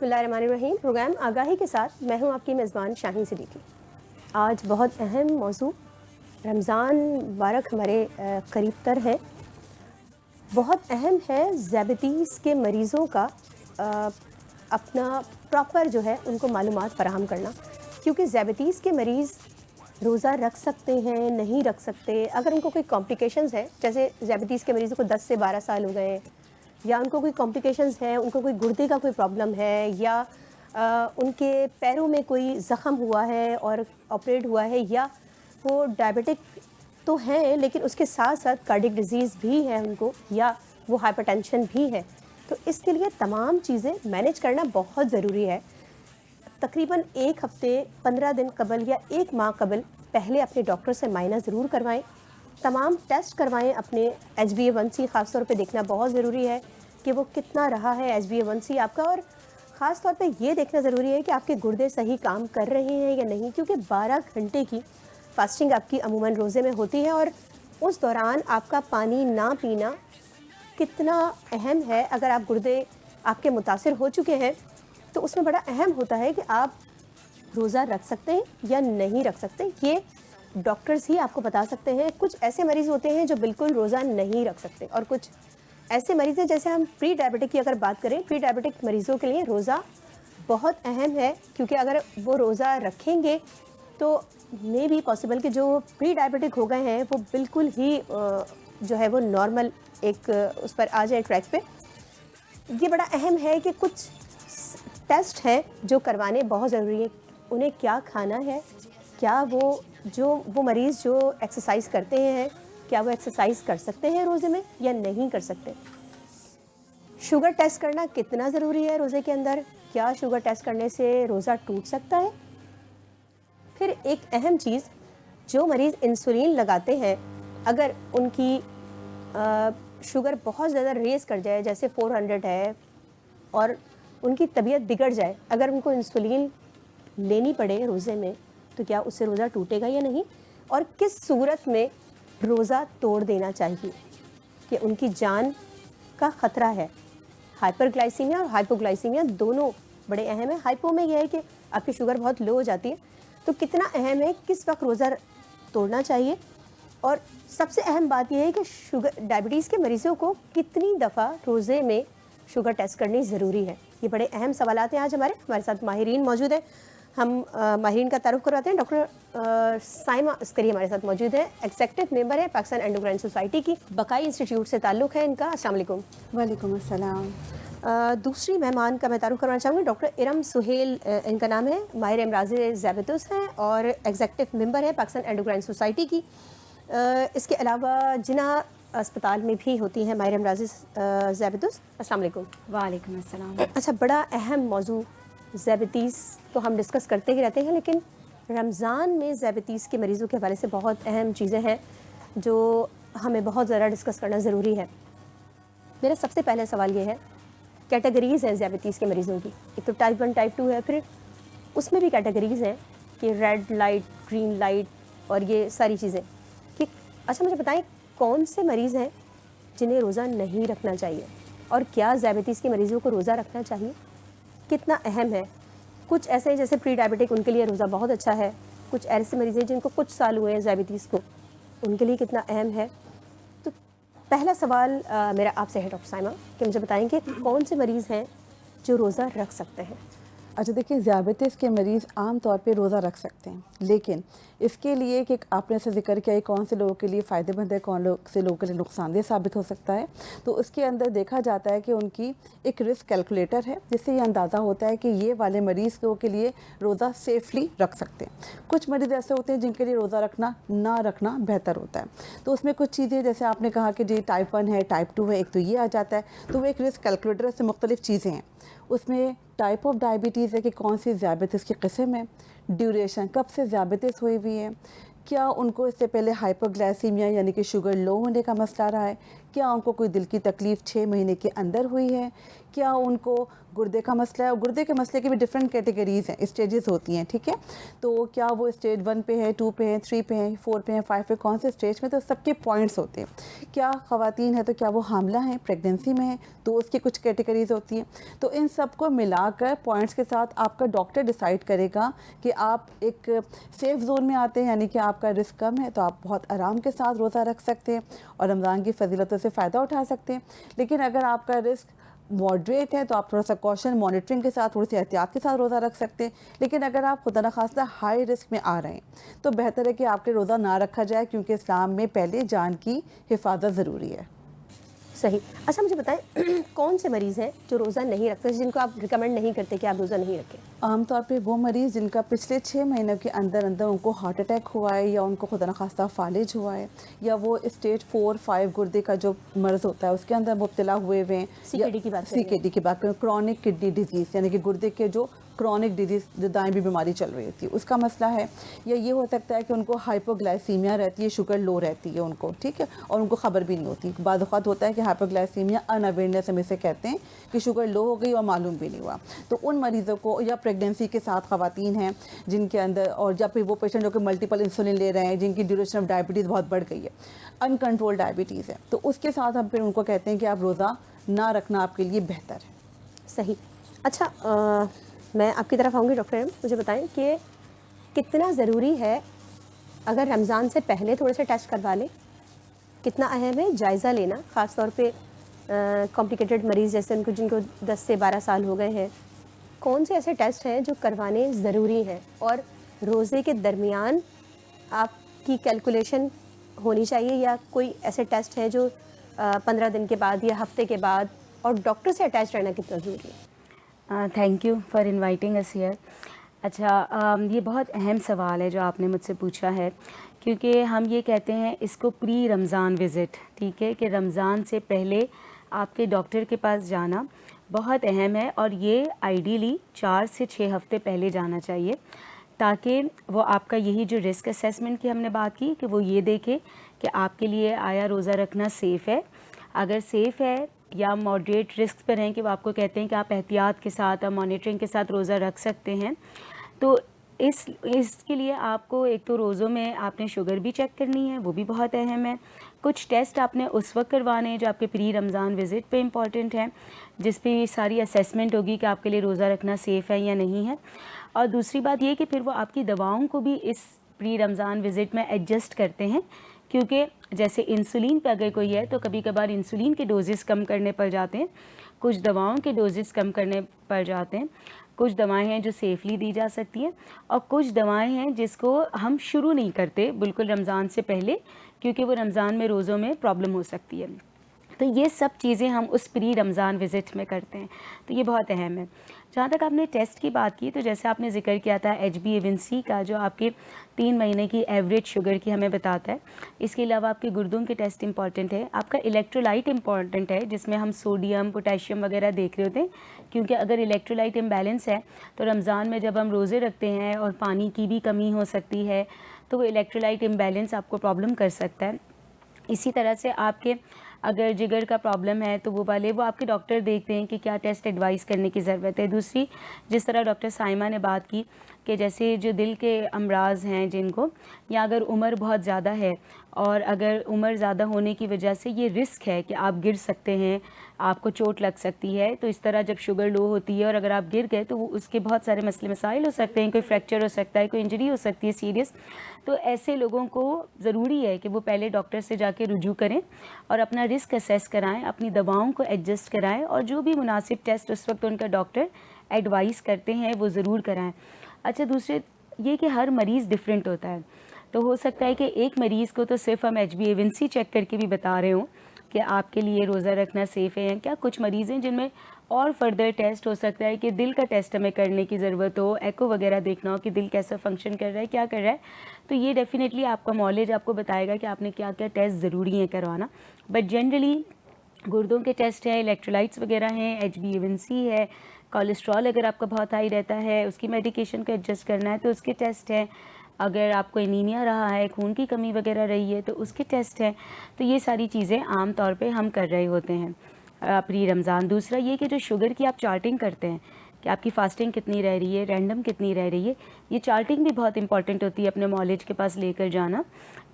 बिस्मिल्लाहिर्रहमानिर्रहीम। प्रोग्राम आगाही के साथ मैं हूं आपकी मेज़बान शाहीन सिद्दीकी। आज बहुत अहम मौजू, रमज़ान मुबारक हमारे करीब तर है। बहुत अहम है ज़ैबितीज़ के मरीज़ों का अपना प्रॉपर जो है उनको मालूमात फ़राहम करना, क्योंकि ज़ैबितीज़ के मरीज़ रोज़ा रख सकते हैं, नहीं रख सकते। अगर उनको कोई कॉम्प्लिकेशंस है, जैसे ज़ैबितीज़ के मरीज़ों को 10 से 12 साल हो गए, या उनको कोई कॉम्प्लिकेशंस है, उनको कोई गुर्दे का कोई प्रॉब्लम है, या उनके पैरों में कोई ज़ख़म हुआ है और ऑपरेट हुआ है, या वो डायबिटिक तो हैं लेकिन उसके साथ साथ कार्डियक डिजीज़ भी है उनको, या वो हाइपरटेंशन भी है, तो इसके लिए तमाम चीज़ें मैनेज करना बहुत ज़रूरी है। तकरीबन 1 हफ़्ते 15 दिन कबल या 1 माह कबल पहले अपने डॉक्टर से मायना ज़रूर करवाएं, तमाम टेस्ट करवाएं। अपने HbA1c ख़ास तौर पे देखना बहुत ज़रूरी है कि वो कितना रहा है HbA1c आपका, और ख़ास तौर पे ये देखना ज़रूरी है कि आपके गुर्दे सही काम कर रहे हैं या नहीं, क्योंकि 12 घंटे की फास्टिंग आपकी अमूमन रोज़े में होती है, और उस दौरान आपका पानी ना पीना कितना अहम है। अगर आप गुर्दे आपके मुतासिर हो चुके हैं तो उसमें बड़ा अहम होता है कि आप रोज़ा रख सकते हैं या नहीं रख सकते। ये डॉक्टर्स ही आपको बता सकते हैं। कुछ ऐसे मरीज़ होते हैं जो बिल्कुल रोज़ा नहीं रख सकते, और कुछ ऐसे मरीज़ हैं, जैसे हम प्री डायबिटिक की अगर बात करें, प्री डायबिटिक मरीज़ों के लिए रोज़ा बहुत अहम है, क्योंकि अगर वो रोज़ा रखेंगे तो मे भी पॉसिबल कि जो प्री डायबिटिक हो गए हैं वो बिल्कुल ही जो है वो नॉर्मल एक उस पर आ जाए ट्रैक पे। ये बड़ा अहम है कि कुछ टेस्ट हैं जो करवाने बहुत ज़रूरी है। उन्हें क्या खाना है, क्या वो मरीज़ जो एक्सरसाइज करते हैं, क्या वो एक्सरसाइज कर सकते हैं रोज़े में या नहीं कर सकते। शुगर टेस्ट करना कितना ज़रूरी है रोज़े के अंदर, क्या शुगर टेस्ट करने से रोज़ा टूट सकता है। फिर एक अहम चीज़, जो मरीज़ इंसुलिन लगाते हैं, अगर उनकी शुगर बहुत ज़्यादा रेज़ कर जाए, जैसे 400 है, और उनकी तबीयत बिगड़ जाए, अगर उनको इंसुलिन लेनी पड़े रोज़े में, तो क्या उससे रोज़ा टूटेगा या नहीं, और किस सूरत में रोज़ा तोड़ देना चाहिए कि उनकी जान का ख़तरा है। हाइपरग्लाइसीमिया और हाइपोग्लाइसीमिया दोनों बड़े अहम है। हाइपो में यह है कि आपकी शुगर बहुत लो हो जाती है, तो कितना अहम है किस वक्त रोज़ा तोड़ना चाहिए। और सबसे अहम बात यह है कि शुगर डायबिटीज़ के मरीज़ों को कितनी दफ़ा रोज़े में शुगर टेस्ट करनी ज़रूरी है। ये बड़े अहम सवालात हैं। आज हमारे साथ माहिरीन मौजूद हैं। हम माहिरीन का तारुफ करवाते हैं। डॉक्टर साइमा अस्करी हमारे साथ मौजूद है, एग्जेक्टिव मेंबर है पाकिस्तान एंडोक्राइन सोसाइटी की, बकाई इंस्टीट्यूट से ताल्लुक़ है इनका। अस्सलाम वालेकुम। वालेकुम अस्सलाम। दूसरी मेहमान का मैं तारुफ करवाना चाहूँगी, डॉक्टर इरम सुहेल इनका नाम है, माहिर अमराज़ ज़ैबितुस हैं और एग्जेक्टिव मेंबर है पाकिस्तान एंडोक्राइन सोसाइटी की। इसके अलावा जिना अस्पताल में भी होती हैं माहिर अमराज़ ज़ैबितुस। अस्सलाम वालेकुम। वालेकुम अस्सलाम। अच्छा, बड़ा अहम मौजू ज़ैबितीज़ तो हम डिस्कस करते ही रहते हैं, लेकिन रमज़ान में ज़ैबितीज़ के मरीज़ों के हवाले से बहुत अहम चीज़ें हैं जो हमें बहुत ज़्यादा डिस्कस करना ज़रूरी है। मेरा सबसे पहला सवाल ये है, कैटेगरीज़ हैं ज़ैबितीज़ के मरीज़ों की। एक तो टाइप 1 टाइप 2 है, फिर उसमें भी कैटेगरीज़ हैं कि रेड लाइट, ग्रीन लाइट और ये सारी चीज़ें कि अच्छा मुझे बताएं कौन से मरीज़ हैं जिन्हें रोज़ा नहीं रखना चाहिए, और क्या ज़ैबितीज़ के मरीज़ों को रोज़ा रखना चाहिए, कितना अहम है। कुछ ऐसे हैं जैसे प्री डायबिटिक, उनके लिए रोज़ा बहुत अच्छा है। कुछ ऐसे मरीज़ हैं जिनको कुछ साल हुए हैं ज़ैबितीज़ को, उनके लिए कितना अहम है। तो पहला सवाल मेरा आपसे है डॉक्टर साइमा, कि मुझे बताएं कि कौन से मरीज़ हैं जो रोज़ा रख सकते हैं। अच्छा देखिए, ज़ियाबतीस के मरीज़ आम तौर पे रोज़ा रख सकते हैं, लेकिन इसके लिए कि आपने से जिक्र किया कौन से लोगों के लिए फ़ायदेमंद है, कौन से लोगों के लिए नुकसानदेह साबित हो सकता है, तो उसके अंदर देखा जाता है कि उनकी एक रिस्क कैलकुलेटर है, जिससे ये अंदाज़ा होता है कि ये वाले मरीज़ के लिए रोज़ा सेफली रख सकते हैं। कुछ मरीज़ ऐसे होते हैं जिनके लिए रोज़ा रखना ना रखना बेहतर होता है। तो उसमें कुछ चीज़ें जैसे आपने कहा कि जी टाइप 1 है, टाइप 2 है, एक तो ये आ जाता है, तो वो एक रिस्क कैलकुलेटर से मुख्तलिफ़ चीज़ें हैं। उसमें टाइप ऑफ डायबिटीज़ है कि कौन सी ज़ियाबतीस की किस्म है, ड्यूरेशन कब से ज़ियाबतीस हुई हुई है, क्या उनको इससे पहले हाइपोग्लाइसीमिया यानी कि शुगर लो होने का मसला रहा है, क्या उनको कोई दिल की तकलीफ़ 6 महीने के अंदर हुई है, क्या उनको गुर्दे का मसला है। और गुर्दे के मसले की भी डिफरेंट कैटेगरीज़ हैं, स्टेजेस होती हैं, ठीक है। तो क्या वो स्टेज 1 पे है, 2 पे है, 3 पे है, 4 पे है, 5 पे, कौन से स्टेज में, तो सबके पॉइंट्स होते हैं। क्या ख़वातीन है तो क्या वो हामला हैं, प्रेगनेंसी में है, तो उसकी कुछ कैटेगरीज़ होती हैं। तो इन सब को मिलाकर पॉइंट्स के साथ आपका डॉक्टर डिसाइड करेगा कि आप एक सेफ़ जोन में आते हैं, यानी कि आपका रिस्क कम है, तो आप बहुत आराम के साथ रोज़ा रख सकते हैं और रमज़ान की फजीलतों से फ़ायदा उठा सकते हैं। लेकिन अगर आपका रिस्क मॉडरेट है तो आप थोड़ा सा कॉशन मॉनिटरिंग के साथ, थोड़ी सी एहतियात के साथ रोज़ा रख सकते हैं। लेकिन अगर आप खुदा न खास्ता हाई रिस्क में आ रहे हैं तो बेहतर है कि आपके रोज़ा ना रखा जाए, क्योंकि इस्लाम में पहले जान की हिफाजत ज़रूरी है। सही। अच्छा मुझे बताएं कौन से मरीज़ हैं जो रोज़ा नहीं रखते, जिनको आप रिकमेंड नहीं करते कि आप रोज़ा नहीं रखें? आमतौर पे वो मरीज़ जिनका पिछले 6 महीनों के अंदर अंदर उनको हार्ट अटैक हुआ है, या उनको खुदा न खास्ता फालिज हुआ है, या वो स्टेज 4-5 गुर्दे का जो मर्ज़ होता है उसके अंदर मुब्तला हुए हुए हैं, CKD की बात कर रहे हैं। CKD की बात करें, क्रॉनिक किडनी डिजीज़, यानी कि गुर्दे के जो क्रॉनिक डिजीज़, जो दाएं भी बीमारी चल रही थी उसका मसला है। या ये हो सकता है कि उनको हाइपोग्लाइसीमिया रहती है, शुगर लो रहती है उनको, ठीक है, और उनको ख़बर भी नहीं होती। बाज़ औक़ात होता है कि हाइपोग्लाइसीमिया अनअवेयरनेस हम इसे कहते हैं कि शुगर लो हो गई और मालूम भी नहीं हुआ। तो उन मरीज़ों को, या प्रेगनेंसी के साथ ख़वातीन हैं जिनके अंदर, और जब फिर वो पेशेंट जो कि मल्टीपल इंसुलिन ले रहे हैं, जिनकी ड्यूरेशन ऑफ डायबिटीज़ बहुत बढ़ गई है, अनकंट्रोल्ड डायबिटीज़ है, तो उसके साथ हम फिर उनको कहते हैं कि आप रोज़ा ना रखना आपके लिए बेहतर है। सही। अच्छा मैं आपकी तरफ आऊँगी डॉक्टर एम, मुझे बताएं कि कितना ज़रूरी है अगर रमज़ान से पहले थोड़े से टेस्ट करवा लें, कितना अहम है जायज़ा लेना, ख़ास तौर पे कॉम्प्लिकेटेड मरीज़ जैसे उनको, जिनको 10 से 12 साल हो गए हैं, कौन से ऐसे टेस्ट हैं जो करवाने ज़रूरी हैं, और रोज़े के दरमियान आपकी कैलकुलेशन होनी चाहिए, या कोई ऐसे टेस्ट हैं जो 15 दिन के बाद या हफ्ते के बाद, और डॉक्टर से अटैच रहना कितना ज़रूरी है? Thank you for inviting us here. अच्छा, ये बहुत अहम सवाल है जो आपने मुझसे पूछा है, क्योंकि हम ये कहते हैं इसको प्री रमज़ान विज़िट, ठीक है, कि रमज़ान से पहले आपके डॉक्टर के पास जाना बहुत अहम है, और ये आइडियली 4 से 6 हफ्ते पहले जाना चाहिए, ताकि वो आपका यही जो रिस्क असेसमेंट की हमने बात की, कि वो ये देखे कि आपके लिए आया रोज़ा रखना सेफ़ है। अगर सेफ़ है या मॉडरेट रिस्क पर हैं, कि वो आपको कहते हैं कि आप एहतियात के साथ और मॉनिटरिंग के साथ रोज़ा रख सकते हैं, तो इसके लिए आपको एक तो रोज़ों में आपने शुगर भी चेक करनी है, वो भी बहुत अहम है। कुछ टेस्ट आपने उस वक्त करवाने हैं जो आपके प्री रमज़ान विज़िट पे इम्पॉर्टेंट हैं, जिस पे सारी असेसमेंट होगी कि आपके लिए रोज़ा रखना सेफ़ है या नहीं है। और दूसरी बात ये कि फिर वो आपकी दवाओं को भी इस प्री रमज़ान विज़िट में एडजस्ट करते हैं, क्योंकि जैसे इंसुलिन पे अगर कोई है तो कभी कभार इंसुलिन के डोजेस कम करने पड़ जाते हैं, कुछ दवाओं के डोजेस कम करने पड़ जाते हैं, कुछ दवाएं हैं जो सेफली दी जा सकती हैं, और कुछ दवाएं हैं जिसको हम शुरू नहीं करते बिल्कुल रमज़ान से पहले, क्योंकि वो रमज़ान में रोज़ों में प्रॉब्लम हो सकती है। तो ये सब चीज़ें हम उस प्री रमज़ान विज़िट में करते हैं, तो ये बहुत अहम है। जहाँ तक आपने टेस्ट की बात की, तो जैसे आपने जिक्र किया था HbA1c का, जो आपके 3 महीने की एवरेज शुगर की हमें बताता है। इसके अलावा आपके गुर्दों के टेस्ट इंपॉर्टेंट है, आपका इलेक्ट्रोलाइट इंपॉर्टेंट है, जिसमें हम सोडियम, पोटेशियम वगैरह देख रहे होते हैं, क्योंकि अगर इलेक्ट्रोलाइट इम्बैलेंस है तो रमज़ान में जब हम रोज़े रखते हैं और पानी की भी कमी हो सकती है, तो वो इलेक्ट्रोलाइट इम्बैलेंस आपको प्रॉब्लम कर सकता है। इसी तरह से आपके अगर जिगर का प्रॉब्लम है तो वो आपके डॉक्टर देखते हैं कि क्या टेस्ट एडवाइस करने की ज़रूरत है। दूसरी, जिस तरह डॉक्टर साइमा ने बात की कि जैसे जो दिल के अमराज हैं जिनको, या अगर उम्र बहुत ज़्यादा है, और अगर उम्र ज़्यादा होने की वजह से ये रिस्क है कि आप गिर सकते हैं, आपको चोट लग सकती है, तो इस तरह जब शुगर लो होती है और अगर आप गिर गए तो वो उसके बहुत सारे मसले मसाइल हो सकते हैं, कोई फ्रैक्चर हो सकता है, कोई इंजरी हो सकती है सीरियस। तो ऐसे लोगों को ज़रूरी है कि वो पहले डॉक्टर से जाके रुजू करें और अपना रिस्क असेस कराएं, अपनी दवाओं को एडजस्ट कराएं, और जो भी मुनासिब टेस्ट उस वक्त उनका डॉक्टर एडवाइस करते हैं वो ज़रूर कराएं। अच्छा, दूसरे ये कि हर मरीज़ डिफरेंट होता है, तो हो सकता है कि एक मरीज़ को तो सिर्फ हम HbA1c चेक करके भी बता रहे हों कि आपके लिए रोज़ा रखना सेफ़ है या क्या। कुछ मरीज़ हैं जिनमें और फर्दर टेस्ट हो सकता है कि दिल का टेस्ट हमें करने की ज़रूरत हो, एको वगैरह देखना हो कि दिल कैसा फंक्शन कर रहा है, क्या कर रहा है। तो ये डेफिनेटली आपका नॉलेज आपको बताएगा कि आपने क्या क्या टेस्ट ज़रूरी है करवाना। बट जनरली गुर्दों के टेस्ट हैं, इलेक्ट्रोलाइट्स वगैरह हैं, HbA1c है, कोलेस्ट्रॉल अगर आपका बहुत हाई रहता है उसकी मेडिकेशन को एडजस्ट करना है तो उसके टेस्ट हैं, अगर आपको एनीमिया रहा है, खून की कमी वगैरह रही है, तो उसके टेस्ट हैं। तो ये सारी चीज़ें आम तौर पे हम कर रहे होते हैं प्री रमज़ान। दूसरा ये कि जो शुगर की आप चार्टिंग करते हैं कि आपकी फास्टिंग कितनी रह रही है, रैंडम कितनी रह रही है, ये चार्टिंग भी बहुत इंपॉर्टेंट होती है अपने मॉलेज के पास लेकर जाना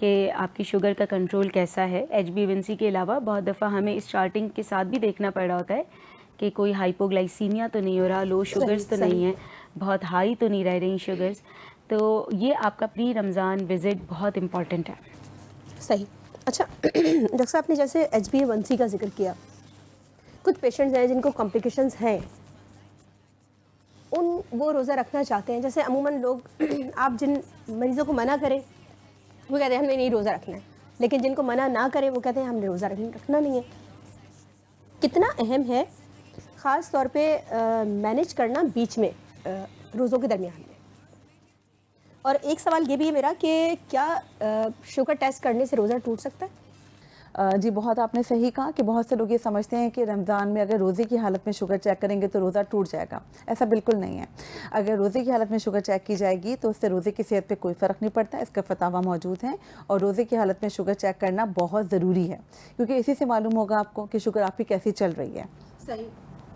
कि आपकी शुगर का कंट्रोल कैसा है। HbA1c के अलावा बहुत दफ़ा हमें इस चार्टिंग के साथ भी देखना पड़ रहा होता है कि कोई हाइपोग्लाइसीमिया तो नहीं हो रहा, लो शुगर्स तो नहीं है, बहुत हाई तो नहीं रह रही शुगर्स। तो ये आपका प्री रमज़ान विज़िट बहुत इम्पॉर्टेंट है। सही। अच्छा डॉक्टर साहब, आपने जैसे HbA1c का जिक्र किया, कुछ पेशेंट्स हैं जिनको कॉम्प्लिकेशंस हैं, वो रोज़ा रखना चाहते हैं। जैसे अमूमन लोग आप जिन मरीज़ों को मना करें वो कहते हैं हमने नहीं रोज़ा रखना है, लेकिन जिनको मना ना करें वो कहते हैं हमने रोज़ा रखना नहीं है। कितना अहम है ख़ास तौर पे मैनेज करना बीच में रोज़ों के दरमियान में। और एक सवाल ये भी है मेरा कि क्या शुगर टेस्ट करने से रोज़ा टूट सकता है? जी, बहुत आपने सही कहा कि बहुत से लोग ये समझते हैं कि रमज़ान में अगर रोज़े की हालत में शुगर चेक करेंगे तो रोज़ा टूट जाएगा। ऐसा बिल्कुल नहीं है। अगर रोज़े की हालत में शुगर चेक की जाएगी तो उससे रोज़े की सेहत पे कोई फ़र्क नहीं पड़ता। इसका फतावा मौजूद है और रोज़े की हालत में शुगर चेक करना बहुत ज़रूरी है, क्योंकि इसी से मालूम होगा आपको कि शुगर आपकी कैसी चल रही है। सही।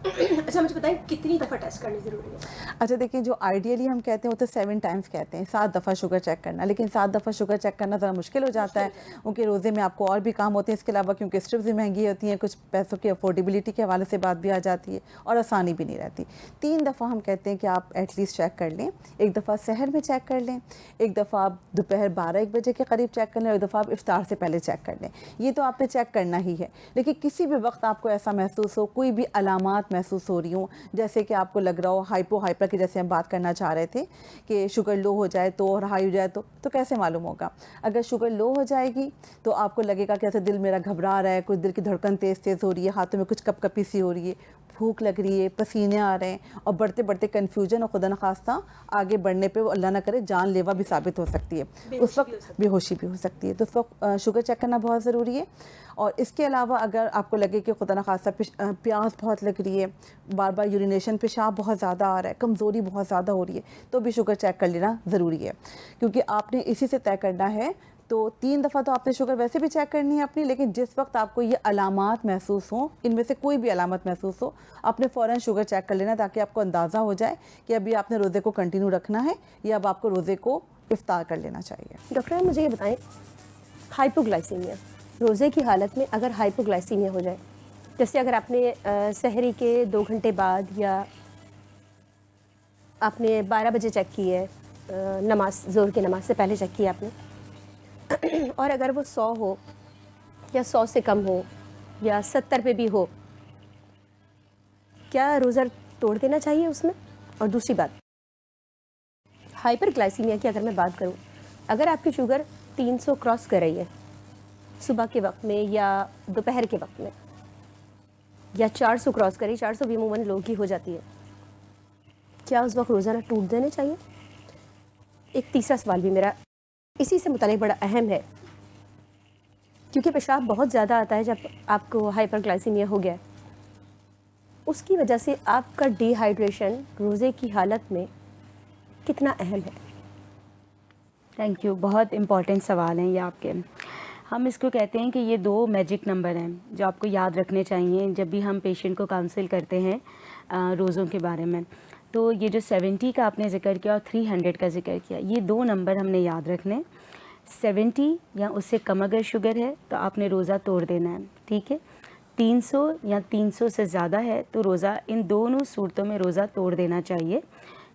अच्छा, मुझे बताएं कितनी दफ़ा टेस्ट करनी ज़रूरी है? अच्छा देखिए, जो आइडियली हम कहते हैं वो तो 7 टाइम्स कहते हैं, 7 दफ़ा शुगर चेक करना, लेकिन 7 दफ़ा शुगर चेक करना ज़रा मुश्किल हो जाता है, क्योंकि रोज़े में आपको और भी काम होते हैं इसके अलावा, क्योंकि स्ट्रिप्स भी महंगी होती हैं, कुछ पैसों की अफोर्डेबिलिटी के हवाले से बात भी आ जाती है और आसानी भी नहीं रहती। 3 दफ़ा हम कहते हैं कि आप एटलीस्ट चेक कर लें। एक दफ़ा सहर में चेक कर लें, एक दफ़ा आप दोपहर 12-1 बजे के करीब चेक कर लें और एक दफ़ा आप इफ्तार से पहले चेक कर लें। ये तो आपने चेक करना ही है, लेकिन किसी भी वक्त आपको ऐसा महसूस हो, कोई भी अलामात महसूस हो रही हो, जैसे कि आपको लग रहा हो हाइपर की, जैसे हम बात करना चाह रहे थे कि शुगर लो हो जाए तो और हाई हो जाए तो कैसे मालूम होगा? अगर शुगर लो हो जाएगी तो आपको लगेगा कि ऐसे दिल मेरा घबरा रहा है, कुछ दिल की धड़कन तेज़ हो रही है, हाथों में कुछ कपकपी सी हो रही है, भूख लग रही है, पसीने आ रहे हैं और बढ़ते बढ़ते कन्फ्यूजन और खुदा न खास्ता आगे बढ़ने पे वो अल्लाह ना करे जानलेवा भी साबित हो सकती है। उस वक्त बेहोशी भी हो सकती है, तो उस वक्त शुगर चेक करना बहुत ज़रूरी है। और इसके अलावा अगर आपको लगे कि खुदा न खास्ता प्यास बहुत लग रही है, बार बार यूरिनेशन, पेशाब बहुत ज़्यादा आ रहा है, कमज़ोरी बहुत ज़्यादा हो रही है, तो भी शुगर चेक कर लेना ज़रूरी है, क्योंकि आपने इसी से तय करना है। तो 3 दफ़ा तो आपने शुगर वैसे भी चेक करनी है अपनी, लेकिन जिस वक्त आपको ये अलामात महसूस हो, इनमें से कोई भी अलामत महसूस हो, आपने फ़ौरन शुगर चेक कर लेना, ताकि आपको अंदाज़ा हो जाए कि अभी आपने रोज़े को कंटिन्यू रखना है या अब आपको रोज़े को इफ्तार कर लेना चाहिए। डॉक्टर मुझे ये बताएं, हाइपोग्लाइसीमिया, रोज़े की हालत में अगर हाइपोग्लाइसीमिया हो जाए, जैसे अगर आपने सहरी के 2 घंटे बाद या आपने 12 बजे चेक की है, नमाज ज़ोहर की नमाज से पहले चेक किया आपने और अगर वो 100 हो या 100 से कम हो या 70 पे भी हो, क्या रोज़ा तोड़ देना चाहिए उसमें? और दूसरी बात, हाइपरग्लाइसीमिया की अगर मैं बात करूं, अगर आपकी शुगर 300 क्रॉस कर रही है सुबह के वक्त में या दोपहर के वक्त में, या 400 क्रॉस करी, 400 भी अमूमन लोग की हो जाती है, क्या उस वक्त रोज़ा ना टूट देने चाहिए? एक तीसरा सवाल भी मेरा इसी से मुताल्लिक़ बड़ा अहम है, क्योंकि पेशाब बहुत ज़्यादा आता है जब आपको हाइपरग्लाइसीमिया हो गया, उसकी वजह से आपका डिहाइड्रेशन रोज़े की हालत में कितना अहम है? थैंक यू, बहुत इम्पॉर्टेंट सवाल हैं ये आपके। हम इसको कहते हैं कि ये 2 मैजिक नंबर हैं जो आपको याद रखने चाहिए जब भी हम पेशेंट को काउंसिल करते हैं रोज़ों के बारे में। तो ये जो 70 का आपने ज़िक्र किया और 300 का ज़िक्र किया, ये 2 नंबर हमने याद रखने। 70 या उससे कम अगर शुगर है तो आपने रोज़ा तोड़ देना है, ठीक है। 300 या 300 से ज़्यादा है तो रोज़ा, इन दोनों सूरतों में रोज़ा तोड़ देना चाहिए।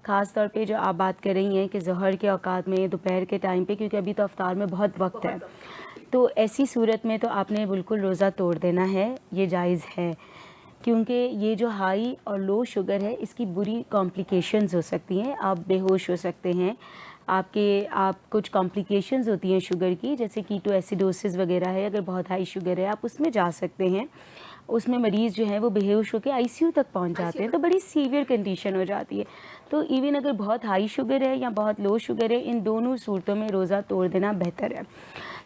ख़ास तौर पे जो आप बात कर रही हैं कि ज़ोहर के औकात में, दोपहर के टाइम पे, क्योंकि अभी तो अफ्तार में बहुत वक्त है, तो ऐसी सूरत में तो आपने बिल्कुल रोज़ा तोड़ देना है, ये जायज़ है। क्योंकि ये जो हाई और लो शुगर है, इसकी बुरी कॉम्प्लिकेशंस हो सकती हैं, आप बेहोश हो सकते हैं, आप कुछ कॉम्प्लिकेशंस होती हैं शुगर की, जैसे कीटो एसिडोसिस वगैरह है, अगर बहुत हाई शुगर है आप उसमें जा सकते हैं, उसमें मरीज़ जो है वो बेहोश होकर ICU तक पहुंच जाते हैं, तो बड़ी सीवियर कंडीशन हो जाती है। तो इवन अगर बहुत हाई शुगर है या बहुत लो शुगर है, इन दोनों सूरतों में रोज़ा तोड़ देना बेहतर है।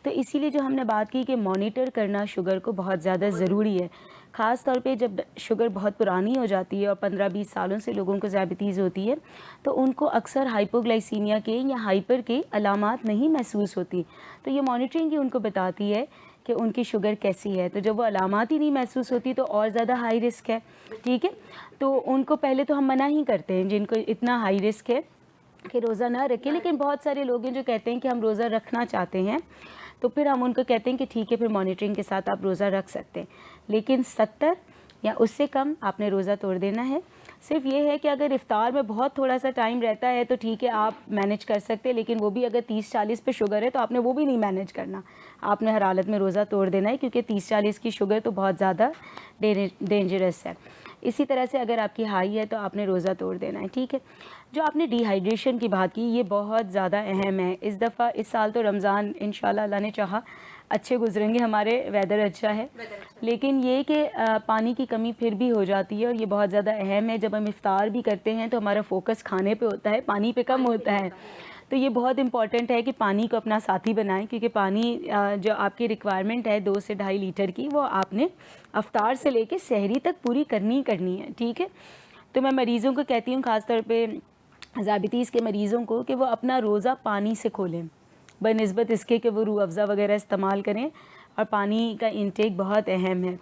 तो इसीलिए जो हमने बात की कि मॉनिटर करना शुगर को बहुत ज़्यादा ज़रूरी है। ख़ास तौर पे जब शुगर बहुत पुरानी हो जाती है और 15-20 सालों से लोगों को ज़ायबिटीज़ होती है, तो उनको अक्सर हाइपोग्लाइसीमिया के या हाइपर के अलामात नहीं महसूस होती। तो ये मॉनिटरिंग ही उनको बताती है कि उनकी शुगर कैसी है। तो जब वो अलामात ही नहीं महसूस होती तो और ज़्यादा हाई रिस्क है, ठीक है। तो उनको पहले तो हम मना ही करते हैं जिनको इतना हाई रिस्क है कि रोज़ा ना रखें। लेकिन बहुत सारे लोग हैं जो कहते हैं कि हम रोज़ा रखना चाहते हैं, तो फिर हम उनको कहते हैं कि ठीक है, फिर मॉनिटरिंग के साथ आप रोज़ा रख सकते हैं। लेकिन 70 या उससे कम आपने रोज़ा तोड़ देना है। सिर्फ ये है कि अगर इफ्तार में बहुत थोड़ा सा टाइम रहता है तो ठीक है, आप मैनेज कर सकते हैं, लेकिन वो भी अगर 30-40 पे शुगर है तो आपने वो भी नहीं मैनेज करना, आपने हर हालत में रोज़ा तोड़ देना है, क्योंकि 30-40 की शुगर तो बहुत ज़्यादा डेंजरस है। इसी तरह से अगर आपकी हाई है तो आपने रोज़ा तोड़ देना है, ठीक है। जो आपने डिहाइड्रेशन की बात की, ये बहुत ज़्यादा अहम है। इस दफ़ा इस साल तो रमज़ान इंशाल्लाह अल्लाह ने चाहा अच्छे गुजरेंगे, हमारे वेदर अच्छा है, लेकिन ये कि पानी की कमी फिर भी हो जाती है और ये बहुत ज़्यादा अहम है। जब हम इफ्तार भी करते हैं तो हमारा फोकस खाने पे होता है, पानी पे कम होता है। तो ये बहुत इंपॉर्टेंट है कि पानी को अपना साथी बनाएं, क्योंकि पानी जो आपकी रिक्वायरमेंट है 2 से 2.5 लीटर की, वो आपने अफ्तार से लेके सहरी तक पूरी करनी है, ठीक है। तो मैं मरीज़ों को कहती हूँ, ख़ासतौर पर ज़ायबिटीज़ के मरीज़ों को, कि वो अपना रोज़ा पानी से खोलें, बनिस्बत इसके कि वो रूह अफ़ज़ा वगैरह इस्तेमाल करें, और पानी का इंटेक बहुत अहम है।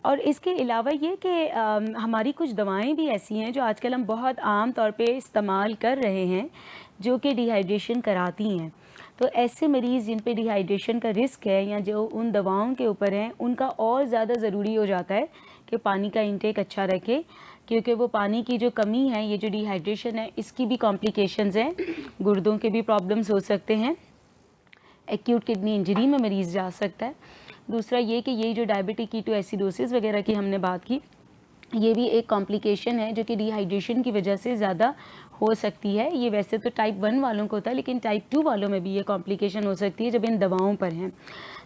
और इसके अलावा ये कि हमारी कुछ दवाएं भी ऐसी हैं जो आजकल हम बहुत आम तौर पे इस्तेमाल कर रहे हैं, जो कि डिहाइड्रेशन कराती हैं। तो ऐसे मरीज़ जिन पे डिहाइड्रेशन का रिस्क है या जो उन दवाओं के ऊपर हैं, उनका और ज़्यादा ज़रूरी हो जाता है कि पानी का इंटेक अच्छा रखें, क्योंकि वो पानी की जो कमी है, ये जो डिहाइड्रेशन है, इसकी भी कॉम्प्लिकेशंस हैं, गुर्दों के भी प्रॉब्लम्स हो सकते हैं, एक्यूट किडनी इंजरी में मरीज़ जा सकता है। दूसरा ये कि ये जो डायबिटिक कीटोएसिडोसिस वगैरह की हमने बात की, ये भी एक कॉम्प्लिकेशन है जो कि डिहाइड्रेशन की वजह से ज़्यादा हो सकती है। ये वैसे तो टाइप 1 वालों को होता है, लेकिन टाइप 2 वालों में भी ये कॉम्प्लिकेशन हो सकती है जब इन दवाओं पर हैं।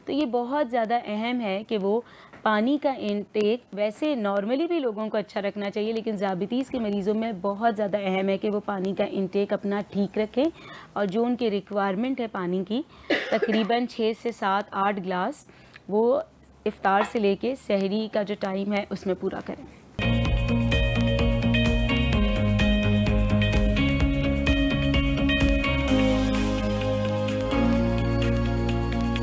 तो ये बहुत ज़्यादा अहम है कि वो पानी का इंटेक, वैसे नॉर्मली भी लोगों को अच्छा रखना चाहिए, लेकिन ज़ायबिटीज़ के मरीज़ों में बहुत ज़्यादा अहम है कि वो पानी का इंटेक अपना ठीक रखें, और जो उनकी रिक्वायरमेंट है पानी की, तकरीबन 6 से 7-8 गिलास वो इफ़्तार से लेके सहरी का जो टाइम है उसमें पूरा करें।